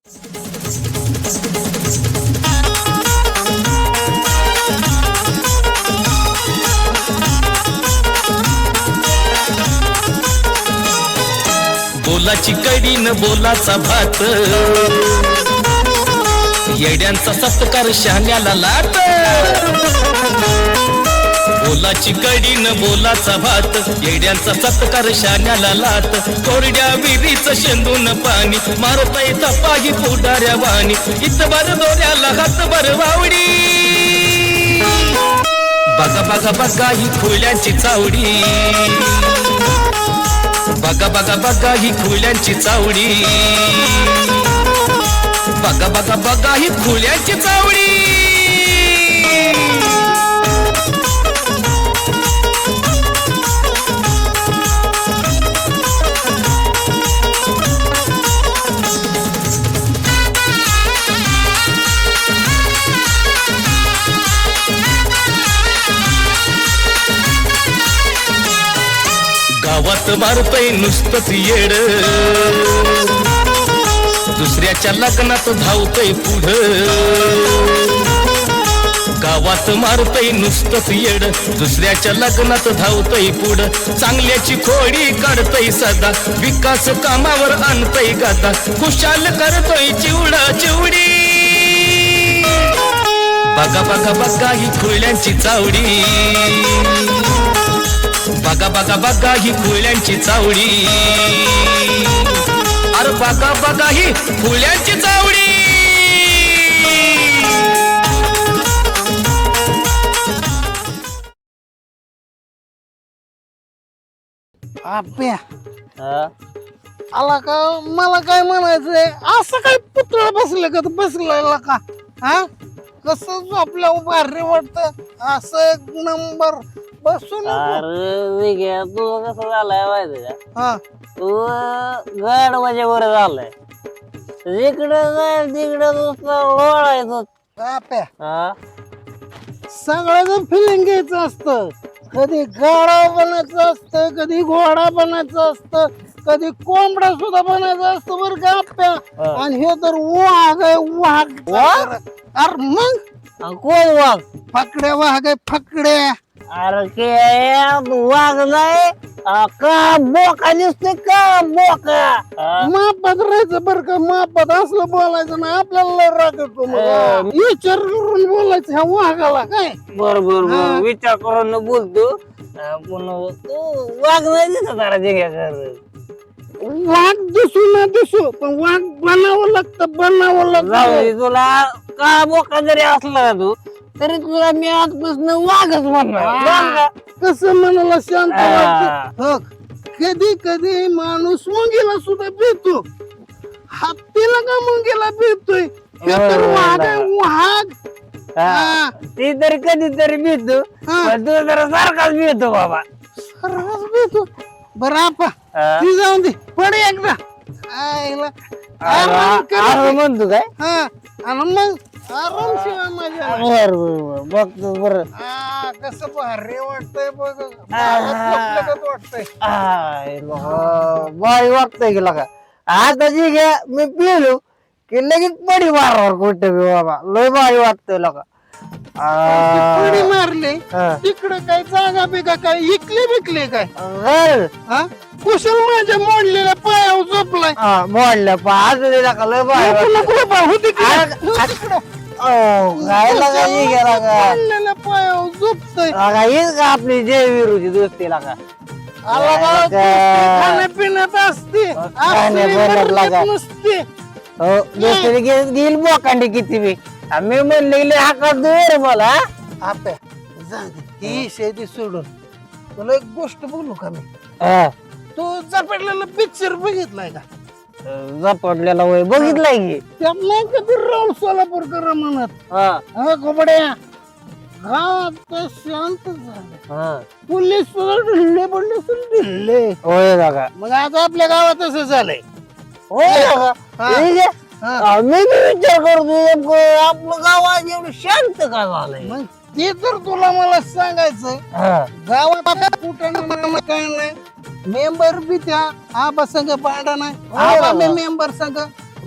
बोलाची कडी न बोलाचा भात, येड्यांचा सत्कार शहाण्याला लाट. बोलाची कडी न बोलाचा भात, येड्यांचा सत्कार शहाण्याला लाट. कोरड्या विहिरीचं शेंदून पाणी मारता तपाही पुढाऱ्या वाणी. इतभर दोऱ्याला हातभर वावडी, बघा बघा बघा ही खुल्यांची चावडी. बघा बघा बघा ही खुल्यांची चावडी. बघा बघा बघा ही खुल्यांची चावडी. गावात मारतय नुसतंच येड, दुसऱ्याच्या लग्नात धावतय पुढं. गावात मारतय नुसतंच येड, दुसऱ्याच्या लग्नात धावतय पुढं. चांगल्याची खोडी काढतय सदा, विकास कामावर आणतय गादा. खुशाल करतोय चिवडा चिवडी. बघा बघा बघा ही खुल्यांची चावडी. बघा बघा बघा ही खुल्यांची चावडी. अरे बघा बघा ही खुल्यांची चावडी. आप्या आला का? मला काय म्हणायचंय, असं काय पुतळा बसलं का बसलेला का? हा कसं झोपल्या भारी वाटत असं एक नंबर बसून. अरे तू कसं झालाय माहिती का? हा तू गाड माझ्या वर झालाय, जिकडं जाय तिकडं नुसतं लोळायचं. आप्या सगळ्याचं फिलिंग घ्यायचं असतं. कधी गाडा बनायचं असतं, कधी घोडा बनायचं असतं, कधी कोंबडा सुद्धा बनायचं असतं बरं का आप्या. आणि हे तर वाघ आहे, वाघ. अरे मग कोण वाघ? फकड्या वाघ आहे, फकड्या. अरे के वाघ नाही का बोका दिसतोय का बोका. मापात राहायचं बरं का, मापात असलं बोलायचं ना. आपल्याला राग येतो, विचार करून बोलायचं ह्या वाघाला काय. बरोबर विचार करून बोलतो. तू वाघ नाही दिसत जरा जग्या. वाघ दिसू ना दिसू, पण वाघ बनावं लागतं जाऊ तुला का बोका जरी असला ना तू, तरी तुला मी आजपासून वाघच म्हणणार. कसं मनाला शांत वाटतं. हो, कधी कधी माणूस मुंगीला सुद्धा भेटतो, हत्तीला का मुंगीला भेटतोय. हे तर वाघ आहे, वाघ. ती तरी कधीतरी भेटतो, पण तू जरा सारखाच भेटतो बाबा. सर्वच भेटतो. बरं आपा ती जाऊन दे, पडे एकदा आईला आराम कर. अरे म्हणतो काय? हा आणि मग आराम शिवाय माझ्या. बर बघतो बर. कसं भारी वाटतंय बघ, वाटतंय. बाई वागतय गेला का आता जी घ्या मी पिलो की लगेच पडी मारणार कुठं बी बाबा. लय बाई वागतोय लका. पडी मारले तिकडं काय जागा बिगा काय इकले बिकले काय? हा कुशल माझ्या मोडलेल्या पायावर झोपलाय. मोडल्या आज दिला का लय बाई मोडलेल्या पायावर झोपतय. हीच का आपली जय विरुची दोस्ती लागा. खाण्यापिण्यात असते नसते. दोस्ती घेईल बोकांडी किती बी. मी म्हणले हाका दे मला. आपल्या जाऊ दे ही शेती सोडून तुला एक गोष्ट बोलू का मी. तू झपाटलेला पिक्चर बघितलाय का? झपाटलेला वय बघितलाय की त्यातला कधी राम सोलापूरकर म्हणत घोबड्या गावात शांत झालं. पोलीस सुद्धा ढिल्ले पडले ढिल्ले. होय दादा. मग आता आपल्या गावात असं झालंय. मी विचार करतो आपलं गाव आज एवढं शांत का झालंय. मग ते तर तुला मला सांगायचंय. गावात कुठं काय नाही. मेंबर बी त्या आबा संघ पांडा नाही. आबा मेंबर संघ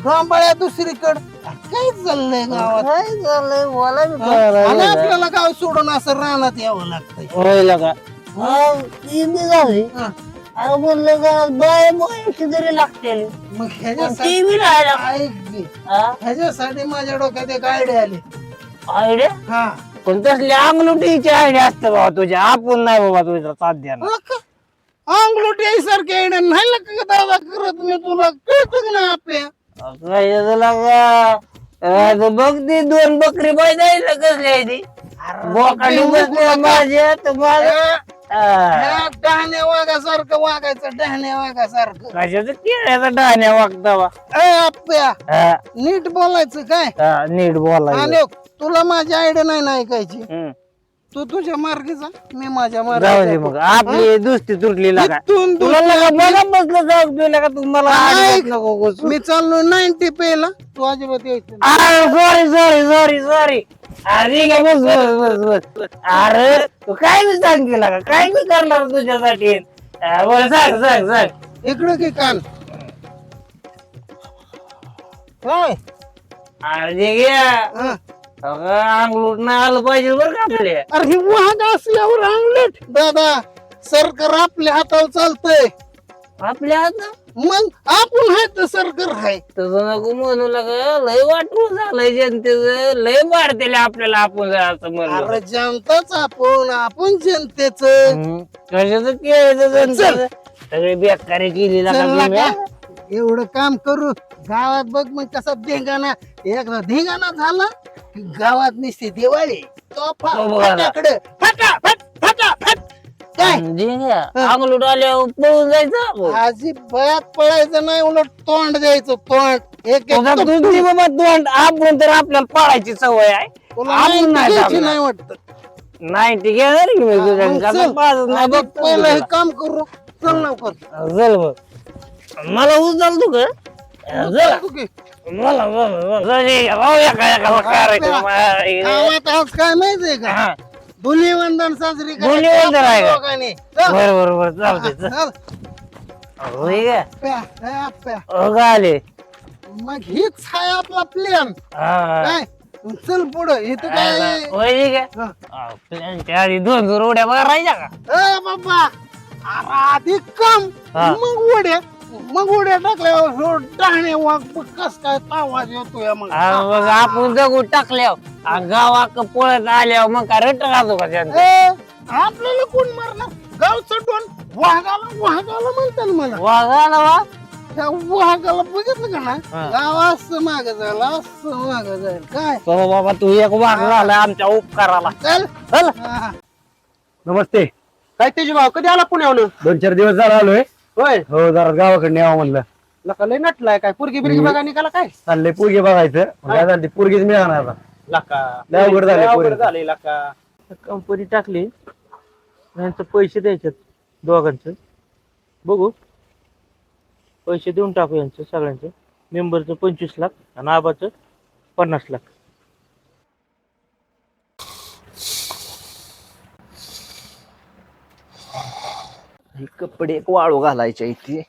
रामबाळ्या दुसरीकडं काय चाललंय गावात काय झालंय मला बी आणि कळालं. आपल्याला गाव सोडून असं रानात यावं लागतंय होय लगा ती बी झाली. हा. अरे म्हणलं का बाय बायची तरी लागते मग ती ह्याच्यासाठी बी राहायला ऐक की, ह्याच्यासाठी माझ्या डोक्यात एक आयडिया आली आयडिया हा पण तसली अंगलुटीची आयडिया असते बाबा तुझ्या आपण नाही बाबा तुझ्या साध्या अंगलोटी सारखे आयडिया नाही का दादा करत मी तुला कळत ना आपल्या बघ ती 2 बकरी बाय द्यायला कसली आहे ती बोकाडी बसली माझ्या तुम्हाला डहाण्या वाघासारखं वागायचं डहाण्या वाघासारखं कशाचं केळ्याचा डाण्या वागतावा आप्या नीट बोलायचं काय नीट बोलायचं आणि तुला माझी आयडिया नाही ना ऐकायची हम्म. तू तुझ्या मार्गी जा मी माझ्या जाऊ मार्गी दे मग आपली दुसरी तुटली लागा इथून तुला लगा बघा बसलं जाऊ तुला का तुम्हाला ऐक. नको घुसू. मी चाललो 90 पेला तू अजिबात यायचं नाही. सॉरी सॉरी सॉरी सॉरी अरे काय बस बस बस बस अरे तू काय बी सांग केला का काय बी करणार तुझ्यासाठी बरं सांग सांग सांग इकडं की कान काय अरे घ्या हा. अंगलूट नाही आलं पाहिजे बरं का आपल्या अरे हे वाघ असल्यावर अंगलट दादा सरकार आपल्या हातावर चालतंय आपल्या हात मग आपण आहे तर सरकार आहे तसं नको म्हणू लागा लय वाटून झालंय जनतेच लय वाढतेले आपल्याला आपण जर असं म्हणलं अरे जनताच आपण जनतेच कशाचं केळाचं जनतेचं सगळी बेकारी केली लागा तुम्ही, हा? एवढं काम करू गावात बघ मग कसा धिंगाणा एकदा धिंगाणा झाला की गावात निसते दिवाळी तोफा हो बघा ना. फटाकडे फटाफट फटाफट काय अंगलूट आल्यावर पळून जायचं आपण. अजिबात पळायचं नाही उलट तोंड द्यायचं तोंड एक तुझा तुझी बाबा तोंड आपण तर आपल्याला पाळायची सवय आहे आपण नाही नाही जमणार. वाटत नाही ती घेणार की मी तुझ्या चल. पाजत नाही आधी बघ पहिलं हे काम करू चल लवकर चल बघ मला उचल तू का चल तू की. मला एका एकाला करायचं गावात आज काय माहितीये का हा. धुलीवंदन साजरी करायची धुलीवंदन आहे का? आपण दोघांनी. चल. बर बर बर चालते चल. होय का प्या, प्या, प्या. हो का आले मग हीच आहे आपला प्लॅन हा. काय चल पुढं इथं काय होय ठीक हा. आहे प्लॅनच्या आधी 2 उड्या मारायच्या का ए बाबा अरे आधी काम हा. मग उड्या टाकल्यावर डहाणे वाघ बघ कस काय आवाज येतोय मग मग आपण जगू टाकल्यावर गावाक पळत आल्यावर मग काय रट राहतो का त्यांचं ए, आपल्याला कोण मारणार गावचं डोन वाघाला म्हणतात मला वाघाला वा त्या वाघाला बघितलं का ना हा. गाव असं माग झालं असं माग जाईल काय हो बाबा तू एक वाघ झाला आमच्या उपकाराला चल चल हा. नमस्ते काय त्याची भाव कधी आला पुण्याहून 2-4 दिवस झाला आलोय होय हो जरा गावाकडे यावं म्हणलं लका लय नटलाय काय पुरगी बिरगी बघा निघाला काय चाललंय पोरगी बघायचं पण काय झालं पोरगीच मिळणार आता. लका लय अवघड झालंय पोरीचं. झाले लका कंपनी टाकली यांचं पैसे द्यायचे दोघांचं बघू पैसे देऊन टाकू यांचं सगळ्यांचं मेंबरचं 25 लाख आणि आबाचं 50 लाख हे कपडे एक वाळू घालायचे इथे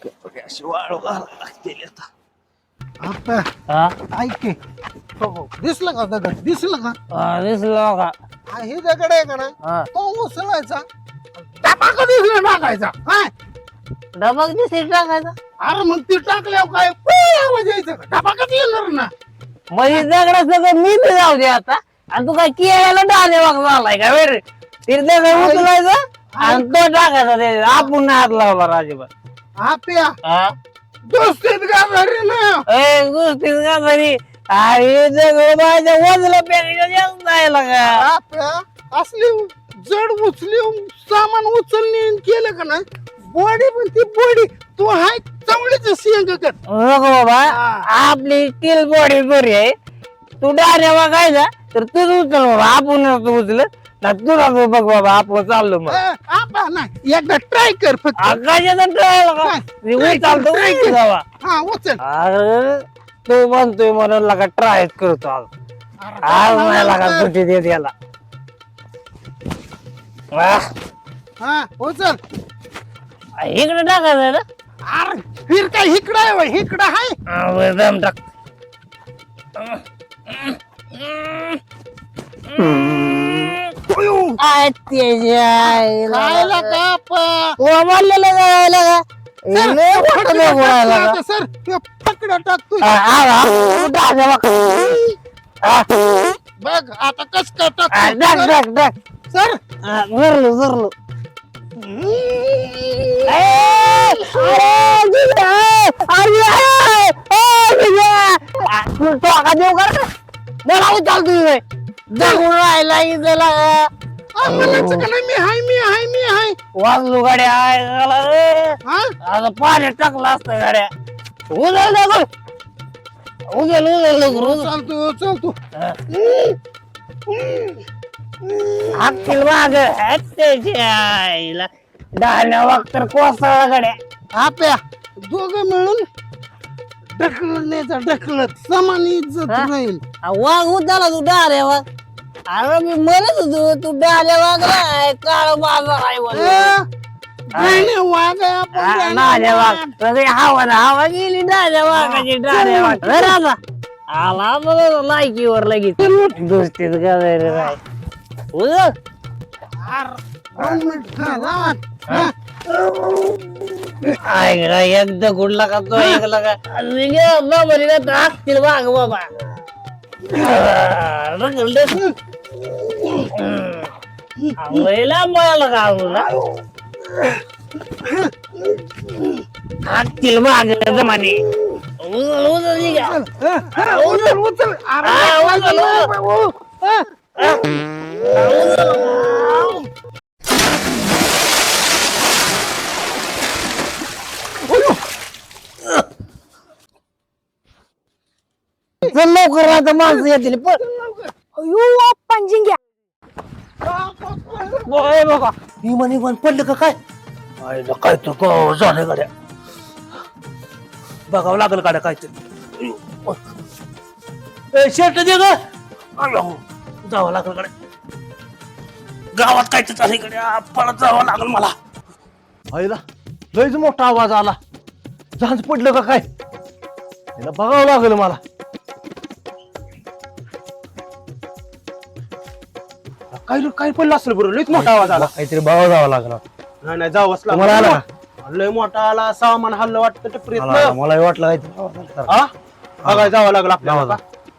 कपडे असे वाळू घालायला लागतील आता. आता हा ऐक की. हो दिसलं का दगड दिसलं का दिसलं का हा, हे दगड आहे का ना हा तो उचलायचा टाका दिसला टाकायचा काय डबक दिसेल टाकायचा अरे मग ती टाकल्यावर काय पुई आवाज यायचा का टाकाच येणार ना म्हणजे दगडा सगळं मी बी जाऊ दे आता आणि तू काय केळ्याला डाने वाग झालाय का वेळ तिथे उचलायचं आणि तो टाकायचा ते आपण नाही हात लावला राजीबात आप्या हा दोस्तीत गाजारी ना ए गोष्टी का तरी अरे दगड माझ्या वजला पेक्षा जास्त जायला का आप्या असली जड उचली सामान उचलणे केलं का ना बॉडी पण ती बॉडी तू हाय चांगलीच शेंग कर नको बाबा आपली स्टील बॉडी बरी आहे तू डाण्या वागायचा तर तूच उचल बाबा आपण नसतो उचलत ना तुला तू बघ बाबा आपण चाललो मग आपा नाही एकदा ट्राय कर फक्त आकाशाचा ट्रायल चालतो try कर. जावा हा उचल अरे तू म्हणतोय म्हणून लगा ट्राय करतो आज आज नाही लागा सुट्टी देत याला हा उचल इकडे टाकायचं ना अरे फिर काय इकडं आहे होय, इकडं आहे दम टाक खायला का आपण मारलेलं जायला का लय मोठं लय गोळायला का? सर पकडा टाकतोय बघ आता कस काय टाक टाकतो टाक टाक सर भरलो भरलो देऊ कर मला उचलतोय जगून राहिला इथला मी हाय वाजलो गाड्या हा आता पाण्यात टाकला असतं गाड्या उचल उचल उचल उचल चालतो हातील माग त्याच्या डाण्या वागतर कोसळा गाड्या आपल्या दोघं मिळून ढकलत समान इज्जत हा? राहील वाघ उद्याला तू डाऱ्या वाघ अरे मी म्हणत होतो तू डाऱ्या वागलाय काळ बाजार आहे वाघ आहे आपण डाऱ्या वाघ सगळी हवा गेली डाऱ्या वाघाची डाऱ्या वाघ अरे आता आला बघ लायकीवर लगेच दोस्तीत करायला काय उद्या 2 मिनिट हा. ऐकला एकदा गुडला का तो ऐकला का बाबा का हाकतील वाघ बाबा मला का हाकतील वाघ जमाने उचल चल लवकर आता माणसं येतील बघा इमान पडलं का काय आईला काय तर झालं गाड्या बघावं लागल गाड्या काय तर शर्ट दे ग जावं लागल गाड्या गावात काय तर चालू गाड्या पळत जावं लागल मला आईला लयच मोठा आवाज आला झांज पडलं का काय याला बघावं लागेल मला काय पडलं असेल बरोबर लयच मोठा आवाज आला काहीतरी बघावं जावं लागणार नाही जावंच तुम्हाला आला लागलं लय मोठा आला सामान हल्लं वाटतं टिपरीत मलाही वाटलं काहीतरी हा बघायला जावं लागलं आपल्याला जाऊ, का?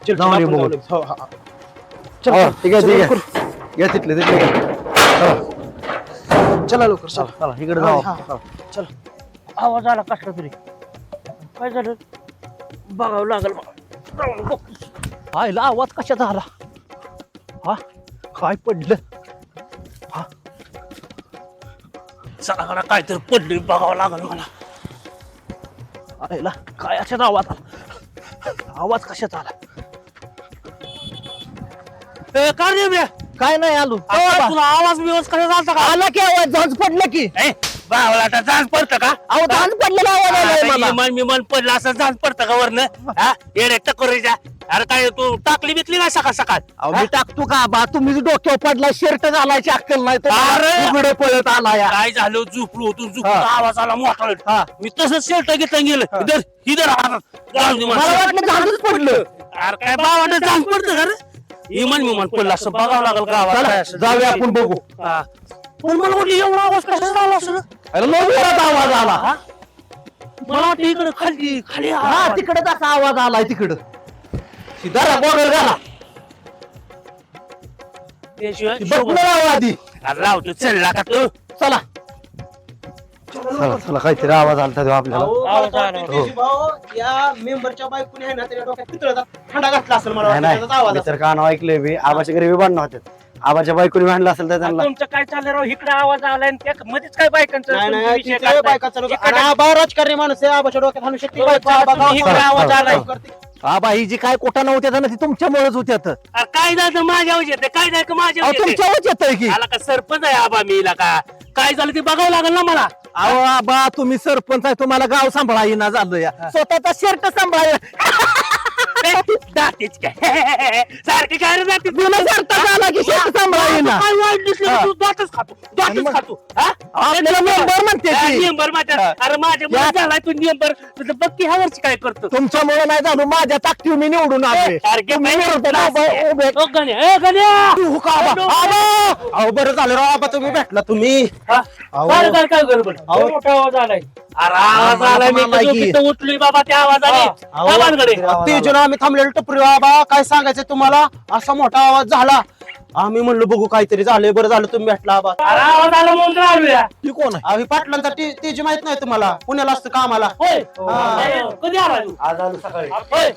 चल, जाऊ आपण दे बघू. जाऊ. हो, हा, हा. हो, ठीक आहे ठीक आहे या तिथले तिथले चला लवकर चला चला इकडे जाऊ हा, चला. आवाज आला कसला तरी काय झालं बघावं लागल मला. आईला आवाज कशाचा आला हा काय पडलं चला गाडा काय तर पडलं बघावं लागल मला आईला काय अशाचा आवाज आला आवाज कशाचा आला काय रे बे? काय नाही आलो तुला आवाज बिवाज कसा झालता का आला की आवाज झांज पडलं की बावला आता झाज पडतं का अहो झांज पडलेला आवाज आलाय मला विमान विमान पडलं असं झाज पडतं का वरनं हा येडे टकोरीच्या अरे काय तू टाकली बिकली ना सकाळ सकाळ अहो मी टाकतो का बा तुम्ही डोक्यावर पडला शर्ट घालायची अक्कल नाही तर अरे! उघडं पळत आला या काय झालं झोपलो होतो झोपलो हा. आवाज आला मोठा हा. मी तसंच शर्ट घेतलं गेलं इधर इधर मला वाटलं झांजच पडलं अरे काय बावाटं झाज पडतं का रे विमान विमान पडलं असं बघावं लागल गावात काय चला असं. जाऊया आपण बघू हा. पण मला वाटलं एवढा आवाज कसा झाला असं अरे लय जोरात आवाज आला मला वाटतं इकडे खाली खाली हा आवाज. तिकडे तसा आवाज आलाय तिकडं सिधारा गोगल घाला त्याशिवाय बघणार आवाज आधी अरे लावतो चढला का तू चला चला चला काहीतरी आवाज आला तेव्हा आपल्याला अहो, आवाज मला आला. वाटतं त्याची भाऊ या मेंबरच्या बायकोने आहे ना त्याच्या डोक्यात पितळाचा खंडा घातला असेल मला नाही वाटतं नाही त्याचाच आवाज मी असेल. तर कानावर ऐकलंय मी आबाच्या घरी भांडणं होत्यात आबाच्या बायकोनी भांडलं असेल तर त्यांना तुमचं काय चाललं राव इकडे आवाज आलाय आणि त्या मध्येच काय बायकांचं नाही तुमचे नाही विषय तिथे काढताय? बायकाचा नको. इकडे- आणि आबा राजकारणी माणूस आहे आबाच्या डोक्यात हाणू शकते हो, बायको, चला, आबा तुम्ही गावात इकडे आवाज गावात आलाय. करते. आबा ही जी काय कोटा नव्हत्या ना ती तुमच्यामुळेच होत्यात अहो अरे काय झालं माझ्यावर येते काय झालं माझ्यावर येते तुमच्यावरच येतंय की आला का सरपंच आहे आबा मी का काय झालं ते बघावं लागेल ना मला अहो आबा तुम्ही सरपंच आहे तुम्हाला गाव सांभाळा येईना झालं या स्वतःचा शर्ट सांभाळा जातीच काय सारखी काय रे जातीच तुला शर्ट आला की शर्ट सांभाळा येईना काय वाईट दिसलं का तू दातच खातो आणि मग- खातो हा आपल्याला मेंबर म्हणते ती. नियमभर माझ्या अरे माझ्या मुळे झालाय तू नियमभर तुझं बघ की ह्या वर्षी काय करतो तुमच्यामुळे नाही झालो माझ्या ताकदीवर मी निवडून आलोय. तुम्ही विरोधात उभे- तू का आबा? आबा! अहो बरं झालं राव आबा तुम्ही भेटला तुम्ही अहो. काय गडबड अहो. मोठा आवाज आलाय अरे आवाज आलाय मी आम्हाला की- तिथं उठलोय बाबा त्या आवाजाने काय भानगड आहे? ते जण आम्ही थांबलेलो टपरी आबा काय सांगायचं तुम्हाला असा मोठा आवाज झाला आम्ही म्हणलो बघू काहीतरी झालंय बरं झालं तुम्ही भेटला आबा अरे आवाज आला म्हणून तर आलोया ती कोण आहे? आम्ही पाटलांचा तेजी माहित नाही तुम्हाला पुण्याला असतं कामाला होय हा. कधी आला तू आज आलो सकाळी होय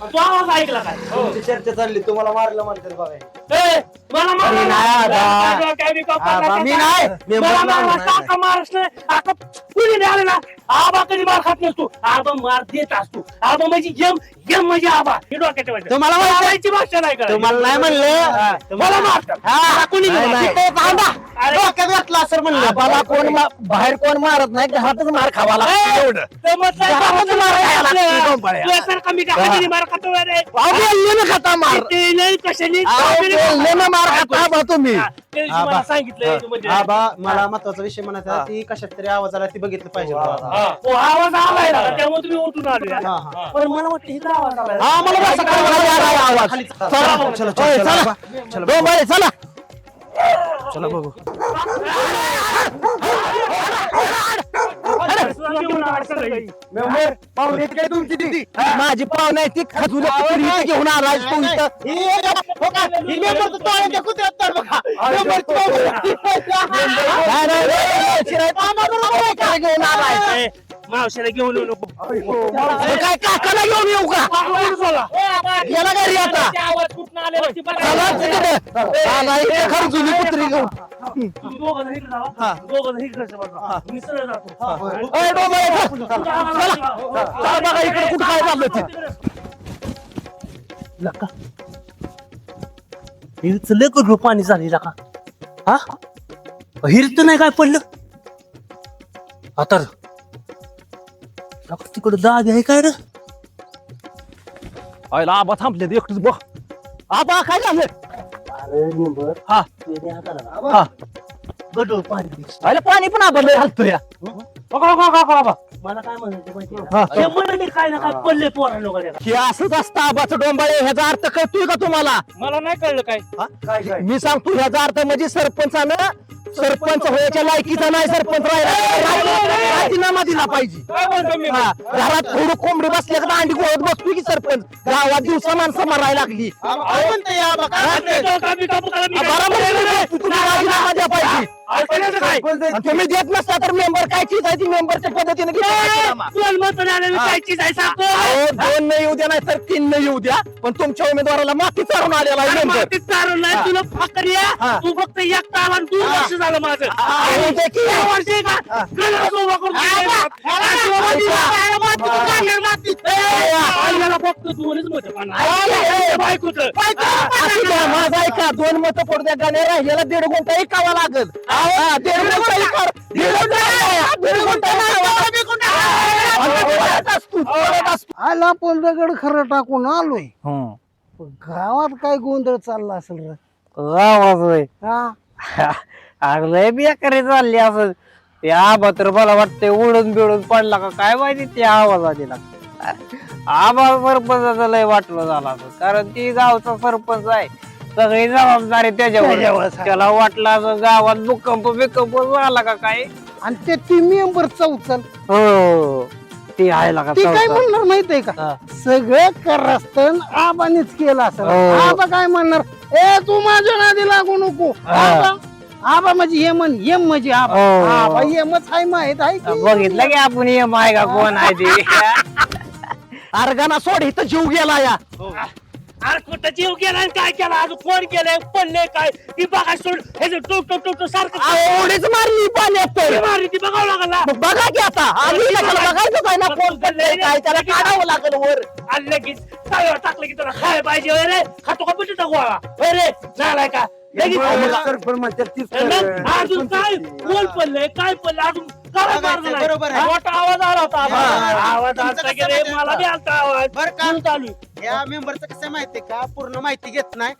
तू आवाज ऐकला काय तुमची चर्चा चालली तुम्हाला मारलं म्हणतात बघा ए, मला मारला मी नाही ना. आबा. काय काय मी कापला आबा, का? मी नाही. मी मला मारला मारला नाही. का महाराष्ट्र आता कुणी नाही आलं ना आबा कधी मार खात नसतो आबा मार देत असतो आबा म्हणजे यम यम म्हणजे आबा हे डोक्यात ठेवायचं. तुम्हाला माहिती आहे? आबाची भाषा नाही करायची. तुम्हाला नाही म्हणलं मला मारतात मला कुणी नाही नाही, मारत. नाही. अरे, डोक्यात घातला असं म्हणलं आबाला कोण बाहेर कोण मारत नाही घरातच मार खावा लागतो एवढं. तर मग काय घरातच बाबाचं मार खायला लागतं, आपलं. डोंबाळ्या. तुझ्यासारखा मी काय हाताने मार खातो रे अहो, बोलले ना खाता मार. ते नाही कशाने अहो, बोलले ना मार खाता आबा तुम्ही. हा, त्या दिवशी मला सांगितलंय तू म्हणजे आबा मला महत्वाचा विषय म्हणायचा ती कशात तरी आवाजाला ती बघितलं पाहिजे होतं. हा, तो आवाज आलाय ना त्यामुळे तुम्ही उठून आले हा, हा. पण मला वाटतं इथं आवाज आलाय हा मला बस खाली आला आवाज. खाली चला, चला, चला, ओय, चला, चला. चला, डोंबाळे, चला. चला बघू मेंबर पाहुणे काय तुमची ती माझी पाहुणे आहे ती खजुले कुत्री इथे घेऊन आलाय तू इथं. नाही, नाही, नाही, शिराय पाहुणा काय घेऊन आलाय. ए, मावशीला घेऊन येऊ नको अरे काय काकाला घेऊन येऊ का याला घरी आता ते आवाज कुठून आले होते बघा. चला तिकडे. आला इथे खरजुली कुत्री घेऊन. तुम्ही दोघं जण इकडे जावा. दोघं जण इकडे जावा. मी सरळ जातो. ओय, डोंबाळे, चला. चला बघा इकडे कुठं काय झालं ते. लका हिरच लय पाणी झाली लका हा हिरच नाही काय पडलं आता तिकडं जाग आहे काय रे आयला आबा थांबले एकटच बघ. आबा काय झालं हा हा गडोळ पाणी आयला पाणी पण आबा लय हलतो या. मला काय म्हणायचं माहिती हे म्हणाले काय ना काय पडले पोरा लोकांना हे असंच असतं आबाचं डोंबाळे ह्याचा अर्थ कळतोय का तुम्हाला मला नाही कळलं काय मी सांगतो ह्याचा अर्थ म्हणजे सरपंचानं सरपंच व्हायच्या लायकीचा नाही सरपंच राजीनामा दिला पाहिजे. काय म्हणतो मी हा, घरात थोडं कोंबडी बसल्या का अंडी गोळत बसतोय की सरपंच गावात दिवसा माणसं मारायला लागली. बरोबर आहे ना? तुम्ही राजीनामा द्या पाहिजे. आणि तुम्ही देत नसता तर मेंबर काय चीज आहे ती मेंबरच्या पद्धतीने घ्या राजीनामा. अहो, 2 नाही येऊ द्या नाही तर 3 नाही येऊ द्या पण तुमच्या उमेदवाराला माती चालून आलेला आहे मेंबर. तुला फकरिया हा. तू फक्त एकटा आला आणि 2 वर्ष झालं माझं येऊ द्या की. 2 वर्ष आहे का? गणराज उभा करून आपल्याला फक्त 2च मतं पाहणार. बायकोचं. असू द्या, माझं ऐका 2 मतं पडू द्या गाण्या राहिलेला 1.5 गुंठा ऐकावा लागल. हा, 1.5 गुंठा ऐकावं. 1.5 गुंठा नाही, 1.5 गुंठा नाही. आला पण दगड खरं टाकून आलोय पण गावात काय गोंधळ चालला असेल रे आवाज होय हा अरे लय बेकारी चालली असं ते आबा तर मला वाटतंय उडून बिडून पडला का काय माहिती त्या आवाजाने लागतं आबा सरपंचाचं लय वाटलं झालं असं कारण ती गावचा सरपंच आहे सगळी जबाबदारी त्याच्यावर त्याला वाटलं असं गावात भूकंप बिकंप झाला का काय आणि ते ती मेंबर चौचल हो ती आहे का ती काय म्हणणार माहितीये का हा. सगळं करस्तन आबानीच केलं असं हो. आबा काय म्हणणार ए तू माझ्या नादी लागू नको आबा आबा म्हणजे यमन यम म्हणजे आबा हो. आबा यमच आहे माहित आहे की? बघितलं की आपण ये माय का कोण आहे ते अर्गाना सोड इथं जीव गेला या. अरे कुठं जीव गेला आणि काय केला अजून कोण केलंय पडले काय ती बघा सोड हे जे टोक टोक टोक सारखं अहो, उडीच मारली पाण्यात तर. मारली ती बघावं लागला मग बघा की आता आम्ही त्याला बघायचं काय ना कोण पडलंय काय त्याला काढावं लागेल वर. आणि लगेच तव्यावर टाकलं की तुला खाय पाहिजे होय रे खातो का पिटी गोळा होय रे झालाय का लगेच सरपंच म्हणतात तीच मग अजून काय कोण पडलंय काय पडलं अजून जोरात मारलं बघायचं, नाही. बरोबर आहे. मोठा आवाज आला होता हा. आवाज तुमचं आलता कसं की रे माहिती मला आहे बी आलता आवाज बरं का तू चालू या मेंबरचं कसं माहितीये का पूर्ण माहिती घेत नाही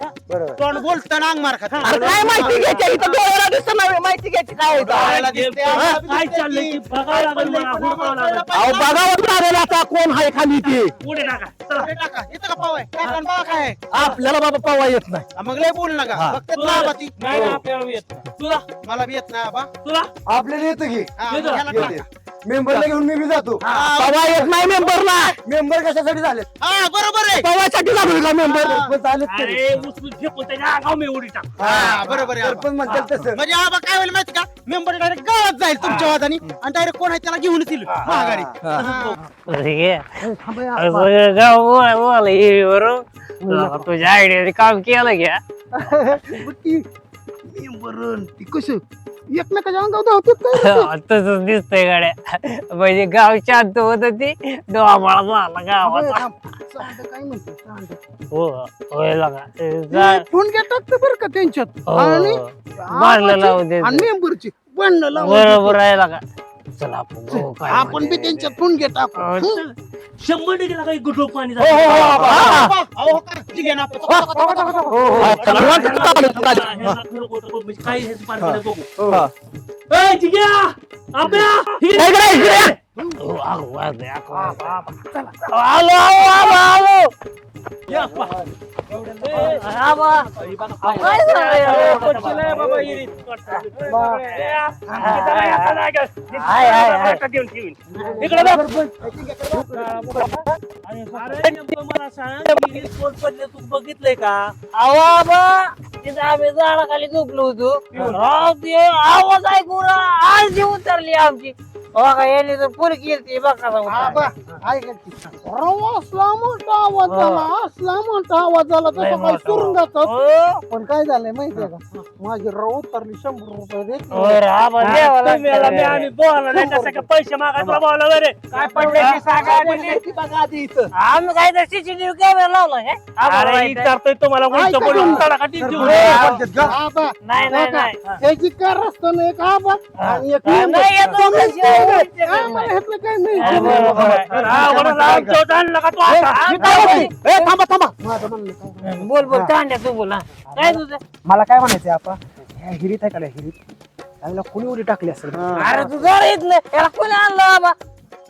तोंड बोलताना अंग मार खात अरे काय माहिती घ्यायची इथं डोळ्याला दिसत नाही माहिती घ्यायची काय आहे इथं? डोळ्याला दिसते, आम्हाला बी काय दिसते चाललंय की. की बघायला लागेल मला हुडकावं लागेल अहो बघावं लागेल आता कोण आहे खाली ते पुढे टाका चला पुढे टाका इथं का पाव आहे टाका आणि बघा काय आहे. आपल्याला बाबा पवा येत नाही मग लय बोल नका बघतात ना आबा ती नाही नाही, आपल्याला येत नाही. तुला मला बी येत नाही आबा तुला आपल्याला येतं की हा, मग येतं. ह्याला टाका. मेंबरला घेऊन मी बी जातो पवा येत नाही मेंबरला मेंबर कशासाठी झाले हा बरोबर आहे पवासाठी लागलो का मेंबर अरे उचलून फेकून त्याच्या आगाव मी उडी टाक हा बरोबर आहे आबा. सरपंच म्हणतात तसं म्हणजे आबा काय होईल माहिती का मेंबर डायरेक्ट गावात जाईल तुमच्या वादानी आणि डायरेक्ट कोण आहे त्याला घेऊनच येईल महागारी तुझ्या आयडियाने काम केलं घ्या बरं ती कसं एकमेकाच्या अंगावर धावतात काय तसंच दिसतंय गाड्या म्हणजे गाव शांत होत ती डोळा झाला गावाचा काय म्हणते चांद. हो होय लगा ते ठोणग्या टाकतं बरं का त्यांच्यात आणि बांधलं लावू दे आणि मेंबरची बंड लावून बरोबर आहे लगा चला आपण बघू काय आपण बी म्हणते. त्यांच्यात ठोणगे टाकू हो, हं? 100% काही गुटो पाणी हो, हो, हो, आबा, आबा, अहो, का? ठीक आहे ना आपण. काय हे पाणी बघू ए जिग्या आब्या आलो आलो या पा. काय झालं? बाबा हाय, हाय, हाय. इकडे मला सांग कोण पडले तू बघितलंय का अहो आबा तिथं आम्ही झाडाखाली झोपलो होतो राव ते आवाज ऐकून आळशी उतरली आमची बघा याने तर पुरी केली बघा आबा, ऐका की. अरे, असला मोठा आवाज झाला असला मोठा आवाज झाला लय तसं काय मोठा सुरून आवाज. जातात पण काय झालंय माहितीये का माझी राव उतरली 100 रुपये दे. आम्ही बोला नाही तसं का पैसे मागायला बोला बरे काय पडलं ते सांगा आणि बघा आधी इथं आम्ही काय तर सीसीटीव्ही कॅमेरा लावला काय आम्हाला अरे माहित आहे. विचारतोय तुम्हाला ऐका उलट बोलून तुम्ही. तडाखाटी देऊ आबा, नाही नाही काका, नाही ह्याची कार असताना एक आबा आणि एक हा, मेंबर. नाही, येतो तुम्ही कशी काय आहे? काय मला ह्यातलं काय नाही हा, बरोबर आहे. हा, बरं, लांब ठेवता आणलं का तू आता? हा, काय बोलते? ए, थांबा थांबा माझं म्हणणं काय बोल बोल चांड्या तू बोला काय तुझं मला काय म्हणायचंय आपण ह्या हिरीत आहे का नाही हिरीत त्याला कुणी उडी टाकली असेल अरे तू जर येत नाही याला कोणी आणलं बाबा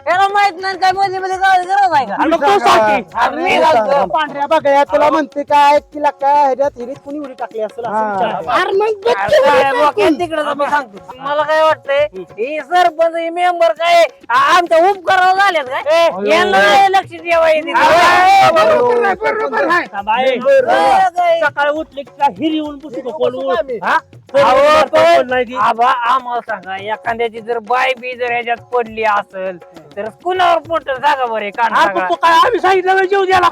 याला माहित नाही काय मध्ये मध्ये काय गरज आहे का आणि मग तू सांग की. अरे मी घालतो. पांढऱ्या बघाया तुला म्हणते काय तिला काय ह्याच्यात हिरीत कुणी उडी टाकली असेल असं विचार. अरे मग बघ अरे काय डोक्यात तिकडं मी सांगतो मला काय वाटतंय हे सरपंच हे मेंबर काय आमच्या उपकाराला झालेत काय यांना नाही लक्ष ठेवायचं बरोबर आहे. थांबा, ए. काय? सकाळी उठले की काय हिरी येऊन बसू का कोण हा? अहो, कोण नाही ती? आबा आम्हाला सांगा एखाद्याची जर बाय बी जर ह्याच्यात पडली असेल तर कुणावर पोट सांगा बरं कान हा, पण तू काय आम्ही सांगितलं नाही जेव द्यायला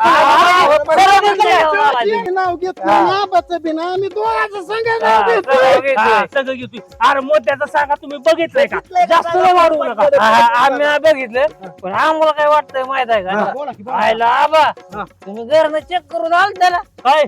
ते नाव घेतलं ना आबाचं बी ना आम्ही दोघांचं सांगायचं नाव घेतलं. सगळं घेतोय अरे मोठ्याचं सांगा तुम्ही बघितलंय का जास्त नाही वाढवू नका आम्ही नाही बघितलं पण आम्हाला काय वाटतंय माहित आहे का आयला आबा तुम्ही घरनं चेक करून आल त्याला काय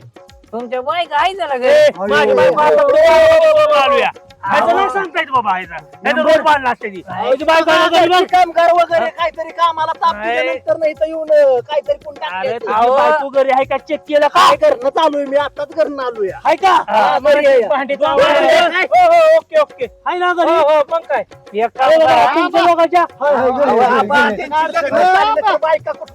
तुमच्या बाईक आहे त्याला ए, घरी माझी बायको आता आलूया. ह्याचं नाही सांगता येत बाबा ह्याचा ह्याचं रोड पाडला असते ती. ह्याची बायको आली घरी बघ. कामगार वगैरे काहीतरी कामाला ताप दिल्यानंतर नाही तर येऊन काहीतरी कोण अरे टाकते तुझी बायको घरी आहे का चेक केलं का काय करणं चालू आहे मी आताच करणं आलोय आहे का बरी आहे. भांडी ओके ओके आहे ना घरी मग काय एक काम करा. तुमच्या लोकांच्या बायका कुठे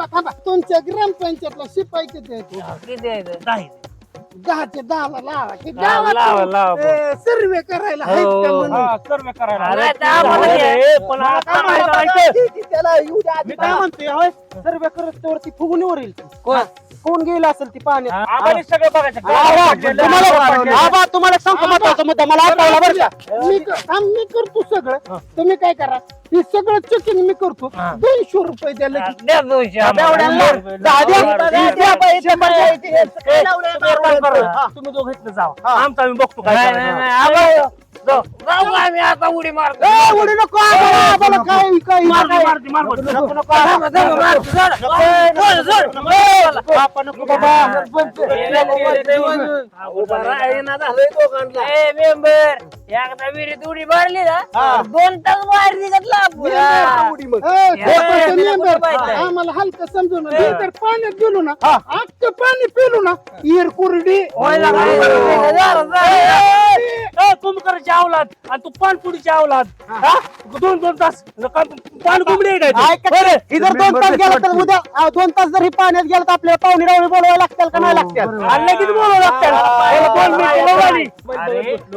थांबा तुमच्या ग्रामपंचायतला शिपाई किती आहेत? किती आहे ते? नाही 10 ते 10 लावा की लावा, लावा, लावा. सर्वे करायला आहेत का हो, म्हणून? हा, सर्वे करायला अरे, अरे, ते आम्हाला अरे, घ्या. पण आता काय करायचं? त्याला येऊ द्या आधी. मी काय म्हणतोय होय सर्वे करत वरती फुगून येईल कोण गेला असेल ती पाण्यात आम्हाला सगळं बघायचं तुम्हाला सांगतो महत्वाचा मुद्दा मला आठवला बरं का मी करतो सगळं तुम्ही काय करा हे सगळं चेकिंग मी करतो 200 रुपये द्या लगेच. द्या दोनशे एवढ्यांना आम्हाला. दहा द्या. तुम्ही दोघं इथनं जावा आमचा आम्ही बघतो काय नाही, करायचं. नाही, नाही, आबा, जाऊ का आम्ही आता उडी मारतो उडी नको आम्हाला काय काय मेंबर एकदा विहिरीत उडी मारली ना 2 तास बाहेर निघतला आम्हाला हलकं समजून तर पाण्यात गेलो ना अख्खं पाणी पिलो ना इयर कुरडी तुम्ही करायची अवलाद आणि तू पानपुडीची अवलाद 2 तास पान गुमडे इधर 2 तास गेला तर उद्या 2 तास जर ही पाण्यात गेला तर आपल्याला पाहुणे रावळे बोलवायला लागतील का नाही लागतील आणि लगेच बोलावं लागतं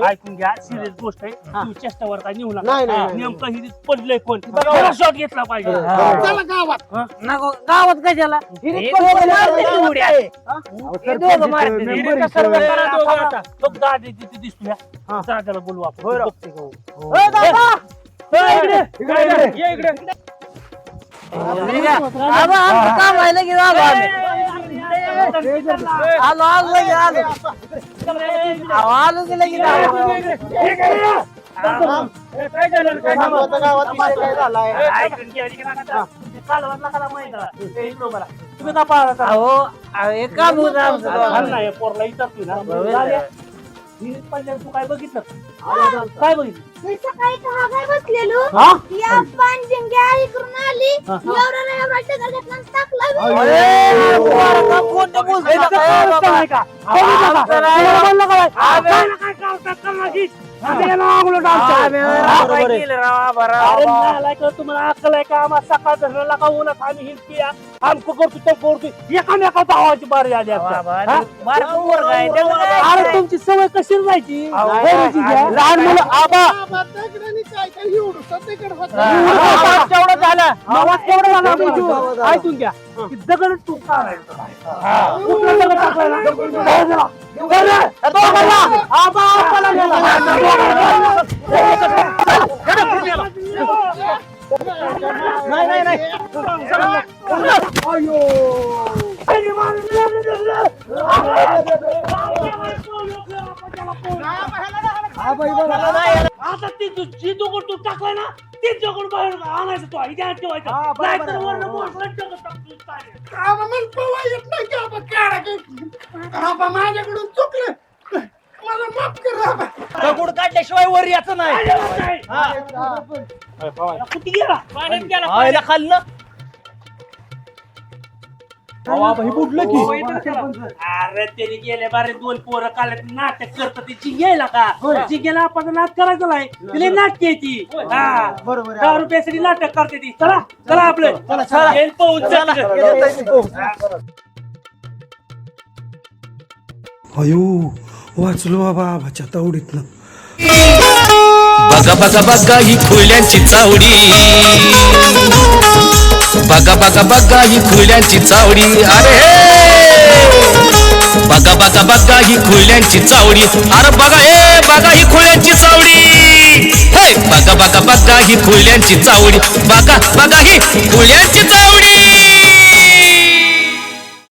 ऐकून घ्या सिरियस गोष्ट आहे तू चेष्टावर काय नेऊ नाही, नका नाही. नेमकं ही पडलंय कोण शॉट घेतला पाहिजे चला गावात नको गावात कशाला हे दोघं मारतील उड्या. हे दोघं मारतील. फक्त आधी तिथे दिसतोय दादाला बोलू आपण बघते का हो. आबा, आमचं काम आहे लगेच आलो आम्ही. आलो लगेच आलो की लगेच आलो. काय झालं काय गावात काय झालाय ऐकून घ्या, कालवडला काला माहित आहे. हे इकडं बघा. तुम्ही का पाहता अहो एक काम होतं आमचं दोघांचं. नाही पोरला इतरतोय ना विहिरीत पडल्यावर तू काय बघितलं काय बघितलं सकाळी का काय बसलेलो या पांजिंग्या इकडून आली एवढा टगर घेतला आणि टाकला अरे, पोरं का खोटं बोलतोय का काय बाबा? आमचं नाही. आम्ही काय केलं राव, आबा, राव. तुम्हाला अक्कल आहे का आम्हाला सकाळ धरला का उन्हात आम्ही हिंडती आमको करतो तो करतो एकामेका धावाची बारी आली आता. बाबा, बारकं पोरगं आहे, त्याचं काय अरे करायचं? तुमची सवय कशी राहायची लहान मुलं आबा दगडाने काय काय एवढं दगड होता आवाज केवढा झाला आवाज केवढा झाला आपण ऐकून घ्या की दगड तू काढायचा कुठला दगड टाकला ना? आबा, आबाला नेला. नाही नाही आता ती जी दगड तू टाकलाय ना तीच दगड बाहेर आणायचं तो इथे ठेवायचा नाहीतर वरनं मोठं दगड टाकतोय काय. आबा मला पोवा येत नाही की आबा काढा की आबा माझ्याकडून चुकलं मला माफ कर आबा दगड काढल्याशिवाय वर याचं नाही कुठे गेला पाण्यात गेला खाल्लं अरे त्यांनी गेले बारे 2 पोरं काढले नाटक करत ते जिंगायला का जिंगायला आपण नाटक करायचं नाही तिला नाटक येते बरोबर 10 रुपयासाठी नाटक करते ती चला चला आपलं येईल पाहून अयो वाचलो बाबा आबाच्या तावडीतनं बघा बघा बघा ही खुल्यांची चावडी बघा बघा बघा ही खुल्यांची चावडी अरे बघा बघा बघा ही खुल्यांची चावडी अरे बघा हे बघा ही खुल्यांची चावडी हे बघा बघा बघा ही खुल्यांची चावडी बघा बघा ही खुल्यांची चावडी